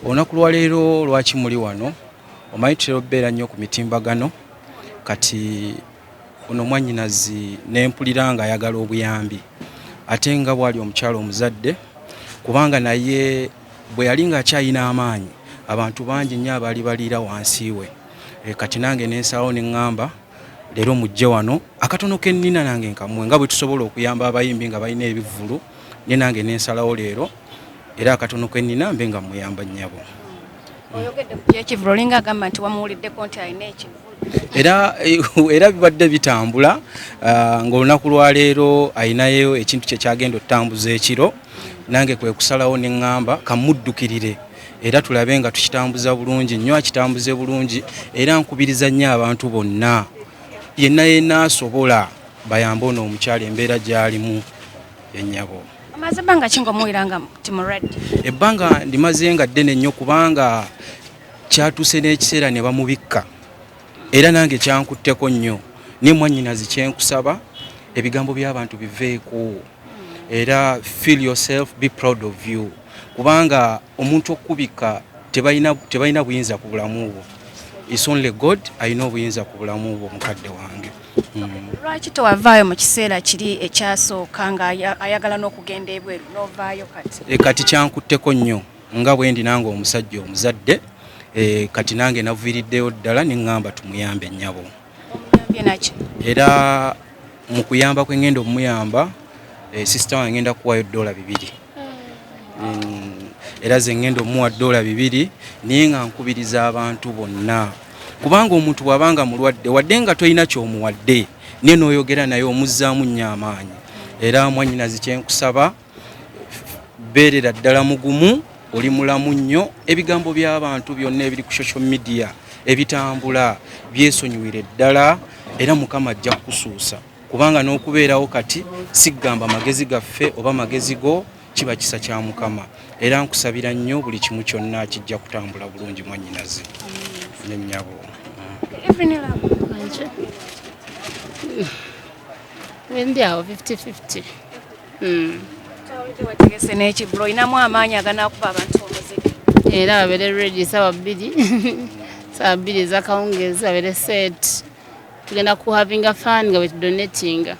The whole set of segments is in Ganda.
Olunaku lwa leero lwaki muli wano omanyi tutera okubeera nnyo ku mitimbagano kati ono mwannyinazi n'empulira nga ayagala obuyambi ate nga bwali omukyalo omuzadde kubanga naye bwe yali ng'akyayina amaanyi abantu bangi nnyo abaali baliira wansi we kati nange n'ensalawo ne ŋŋamba leero mujje wano akatono ke nnina nange nkamuwe nga bwe tusobola okuyamba abayimbi nga balina ebivvulu ne nange n'ensalawo leero era akatono ke nnina mbe nga muyamba nnyabo. Oyogedde ku kyekivvulu olinga agamba nti wamuwuliddeko nti alina ekivvulu era bibadde bitambula ng'olunaku lwa leero ayinayo ekintu kye kyagenda okutambuza ekiro nange kwe kusalawo ne ŋŋamba kamuddukirire era tulabe nga tukitambuza bulungi nnyo akitambuze bulungi era nkubiriza nnyo abantu bonna yenna asobola bayambe ono omukyala embeera gy'alimu yennyabo. Amaze ebbanga ki ng'omuwulira nga timuredi? Ebbanga ndimaze nga ddene nnyo kubanga kyatuuse n'ekiseera ne bamubikka era nange kyankutteko nnyo ne mwannyinazi kyenkusaba ebigambo by'abantu biveeko era feel yourself, be proud of you kubanga omuntu okubika tebalina buyinza ku bulamu bwo. It's only God alina obuyinza ku bulamu bwo mukadde wange. Lwaki tewavaayo mu kiseera kiri ekyasooka nga ayagala n'okugenda ebweru n'ovaayo kati? Kati kyankutteko nnyo nga bwe ndi nange omusajja omuzadde kati nange naviiriddeyo ddala ne ŋŋamba tumuyambe nnyabo. Omuyambye naki? Era mu kuyamba kwe ngenda omuyamba sisita wange ngenda kuwayo $200 era ze ngenda omuwa $200 naye nga nkubiriza abantu bonna kubanga omuntu bw'abanga mulwadde wadde nga tolina ky'omuwadde naye n'oyogera naye omuzzaamu nnyo amaanyi era mwannyinazi kyenkusaba beerera ddala mugumu oli mulamu nnyo ebigambo by'abantu byonna ebiri ku social media ebitambula byesonyiwire ddala era Mukama ajja kukusuusa kubanga n'okubeerawo kati sigamba magezi gaffe oba magezi go kiba kisa kya Mukama era nkusabira nnyo buli kimu kyonna kijja kutambula bulungi mwannyinazi n'ennyabo. Evelyn Lagu wendi awo 50-50. Wategese n'ekivvulu olinamu amaanyi aganaakuba abantu omuziki era babeere ready sawa 2 sawa 2 ez'akawungeezi babeere set tugenda ku having a fun nga wetudonatinga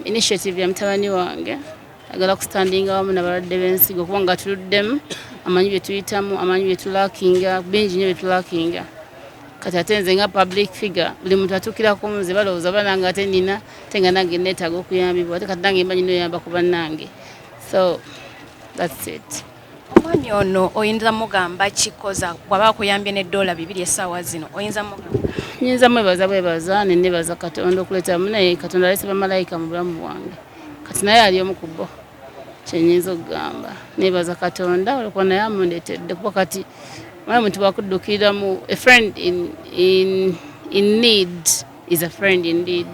initiative ya mutabani wange agala kustandinga wamu n'abalwadde b'ensigo kubanga tuluddemu amanyi bye tuyitamu amanyi bye tulakinga bingi nnyo bye tulakinga kati ate nze nga public figure buli muntu atuukirako nze balowooza banange ate nina ate nga nange neetaaga okuyambibwa ate kati nange mba nyina oyamba ku bannange so that's it. Omwami ono oyinza mugamba kikoza bw'aba akuyambye $200 essaawa zino oyinza mugamba? Nyinza mwebaza ne nebaza Katonda okuleeta naye Katonda alese bamalayika mu bulamu bwange kati naye ali omu ku bo kyenyinza okugamba nebaza Katonda olwokuba naye amundeetedde kuba kati omuntu bwakuddukiramu a friend in need is a friend indeed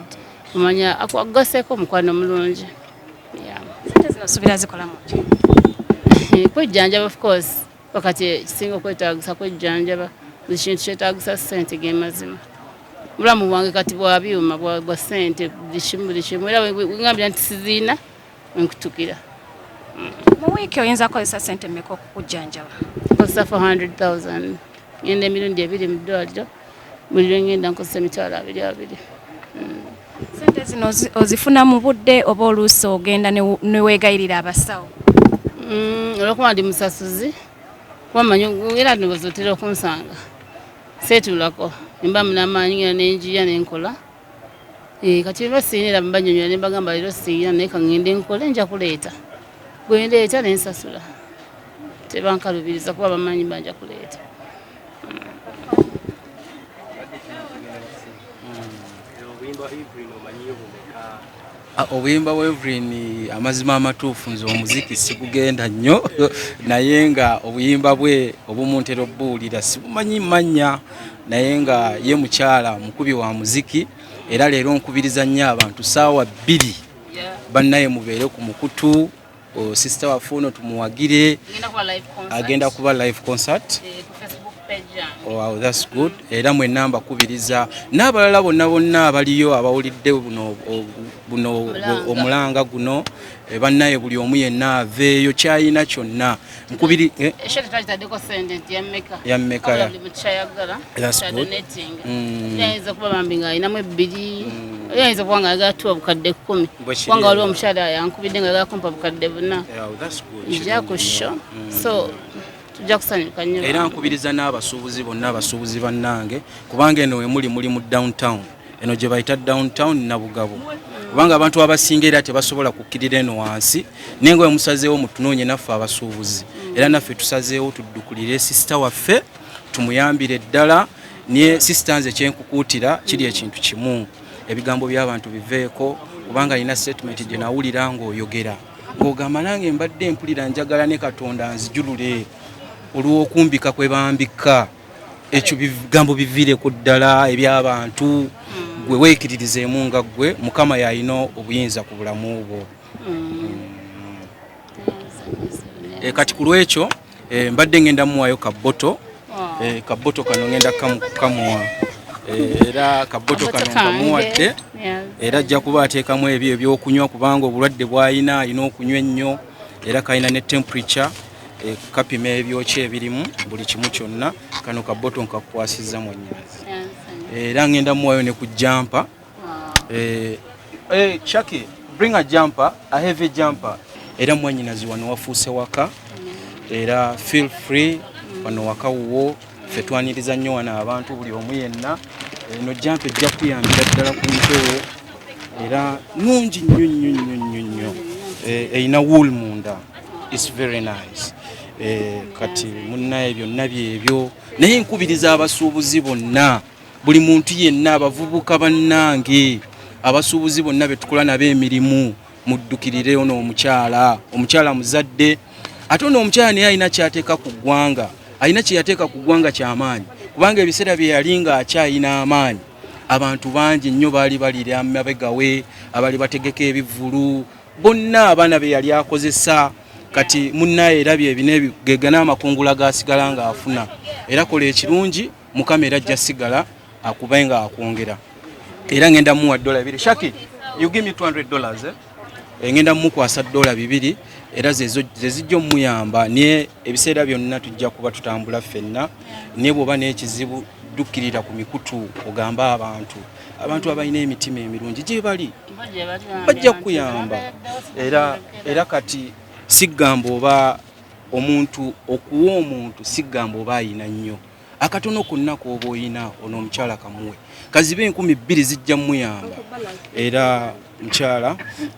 omanya akwagoseeko mukwano mulungi. Sente zino osuubira zikolamu ki? Kwejjanjaba of course wakati kisinga okwetaagisa kwejjanjaba buli kintu kyetaagisa ssente gemazima bulamu bwange kati bwabyuma bwa ssente buli kimu era wengambira nti siziina wenkutukira. Mu wiiki oyinza kukozesa ssente mmeka okukujjanjaba? Nkozesa $400,000 ngenda emirundi 2 mu ddwaliro buli lwe ngenda nkozesa $200. Ssente zino ozifuna mu budde oba oluusi ogenda ne weegayirira abasawo? Olwokuba ndi musasuzi kuba manyi era ndowooza otera okunsanga seetulako mba munamaanyi ngenda nenjiya nenkola kati mba siina mba nyonyola ne mbagamba leero siina naye kangende nkole nja kuleeta bwe ndeeta ne nsasula tebankalubiriza kuba bamanyi banja kuleeta. Obuyimba bwa Evelyn amazima amatuufu nze omuziki sigugenda nnyo naye nga obuyimba bwe obumuntera obbuwulira sibumanyi mannya naye nga ye mukyala mukubi wa muziki era leero nkubiriza nnyo abantu ssaawa 2 bannaye mubeere ku mukutu sister waffe ono tumuwagire agenda kuba live concert Oh, that's good. Era mwenna mbakubiriza n'abalala bonna abaliyo abawulidde buno omulanga guno bannaye buli omu yenna aveeyo kyayina kyonna nkubiri ya mmeka yayinza kuba bambi nga alinamu ebbiri yayinza kuba nga ayagala tuwa bukadde 10 kubanga waliwo omukyala yankubidde nga ayagala kumpa bukadde 4 ija ku sho so tujja kusanyuka nnyo era nkubiriza n'abasuubuzi bonna abasuubuzi bannange kubanga eno muli mu downtown eno gye bayita downtown Nabugabo kubanga abantu abasinga era tebasobola kukkirira eno wansi naye nga musazeewo mutunoonye naffe abasuubuzi era naffe tusazeewo tuddukulire sisita waffe tumuyambire ddala niye sisita nze kyenkukuutira kiri ekintu kimu ebigambo by'abantu biveeko kubanga alina statement gye nawulira ng'oyogera ng'ogamba nange mbadde mpulira njagala ne Katonda nzijulule olw'okumbika kwe bambika ekyo bigambo biviireko ddala eby'abantu gwe weekiririzeemu nga gwe Mukama yalina obuyinza ku bulamu bwo. Kati ku lwekyo mbadde ngenda muwaayo kaboto kano ngenda kamuwa era kaboto kano kamuwadde era ajja kuba ateekamu ebyo ebyokunywa kubanga obulwadde bw'alina alina okunywa ennyo era kalina ne temperature kapima ebyokye ebirimu buli kimu kyonna kano kaboto nkakukwasizza mwennyinazi era ngenda muwayo ne ku jumper Shaki bring a jumper, a heavy jumper era mwennyinazi wano wafuuse waka era feel free wano waka wuwo ffe twaniriza nnyo wano abantu buli omu yenna eno jumper ejja kuyambira ddala ku mpewo era nungi nnyo erina wool munda. It's very nice. Kati munnaye byonna byebyo naye nkubiriza abasuubuzi bonna buli muntu yenna abavubuka bannange abasuubuzi bonna betukola nabo emirimu muddukirire ono omukyala muzadde ate ono omukyala naye alina kyateeka ku ggwanga alina kyeyateeka ku ggwanga ky'amaanyi kubanga ebiseera bye yali nga akyayina amaanyi abantu bangi nnyo baali balira mabegawe abali bategeka ebivvulu bonna abaana be yali akozesa kati munnaye era byebine gegga n'amakungula gasigala nga afuna era kola ekirungi Mukama era ajja sigala akuba nga akwongera era ngenda muwa $2. Shaki you give me $200 ngenda mukwasa $2 era zezijja omuyamba niye ebiseera byonna tujja kuba tutambula ffenna niye bw'oba n'ekizibu dukkirira ku mikutu ogamba abantu abalina emitima emirungi gye bali bajja kuyamba era kati sigamba oba omuntu okuwa omuntu sigamba oba ayina nnyo akatono konna k'oba oyina ono omukyala kamuwe kazibe 2,000 zijja muyamba era mukyala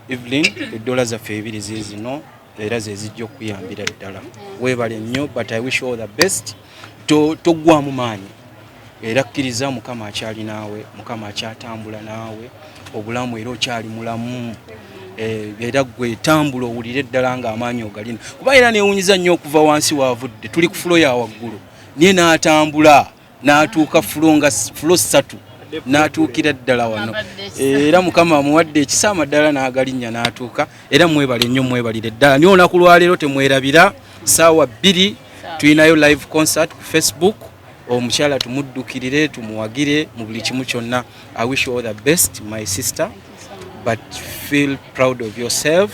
Evelyn $2 zaffe 2 zizino era zezijja okuyambira ddala weebale nnyo but I wish you all the best toggwamu maanyi era kkiriza Mukama akyali naawe Mukama akyatambula naawe obulamu era okyali mulamu era gwe tambula owulire ddala nga amaanyi ogalina kuba era neewunyiza nnyo okuva wansi waavudde tuli ku fulo ya waggulu niye n'atambula n'atuuka fulo 3 n'atuukira ddala wano era Mukama amuwadde ekisa amaddala n'agalinnya n'atuuka era mwebale nnyo mwebalire ddala niyo olunaku lwaleero temwerabira ssaawa 2 tulinayo live concert ku Facebook omukyala tumuddukirire tumuwagire mu buli kimu kyonna. I wish you all the best my sister but feel proud of yourself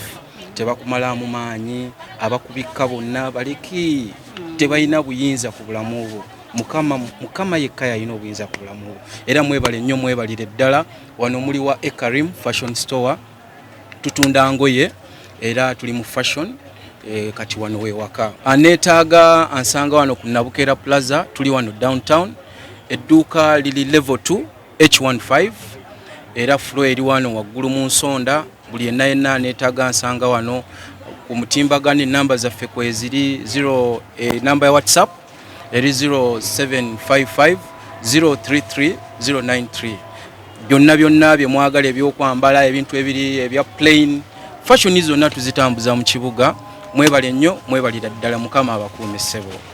tebakumala mu maanyi abakubikka bonna baliki tebalina buyinza ku bulamu bwo Mukama yekka yalina obuyinza ku bulamu bwo era mwebale nnyo mwebalire ddala wano muli wa Ekarim Fashion Store tutunda ngoye era tuli mu fashion kati wano wewaka aneetaaga ansanga wano ku Nabukera Plaza tuli wano downtown edduuka lili level 2 H15 era floor eri wano waggulu mu nsonda buli yenna aneetaaga ansanga wano ku mutimbagane namba zaffe kweziri 0 namba ya WhatsApp eri 0755 033 093 byonna bye mwagala ebyokwambala ebintu ebiri ebya plain fashion zonna tuzitambuza mu kibuga mwebale nnyo mwebalira ddala Mukama abakuume ssebo.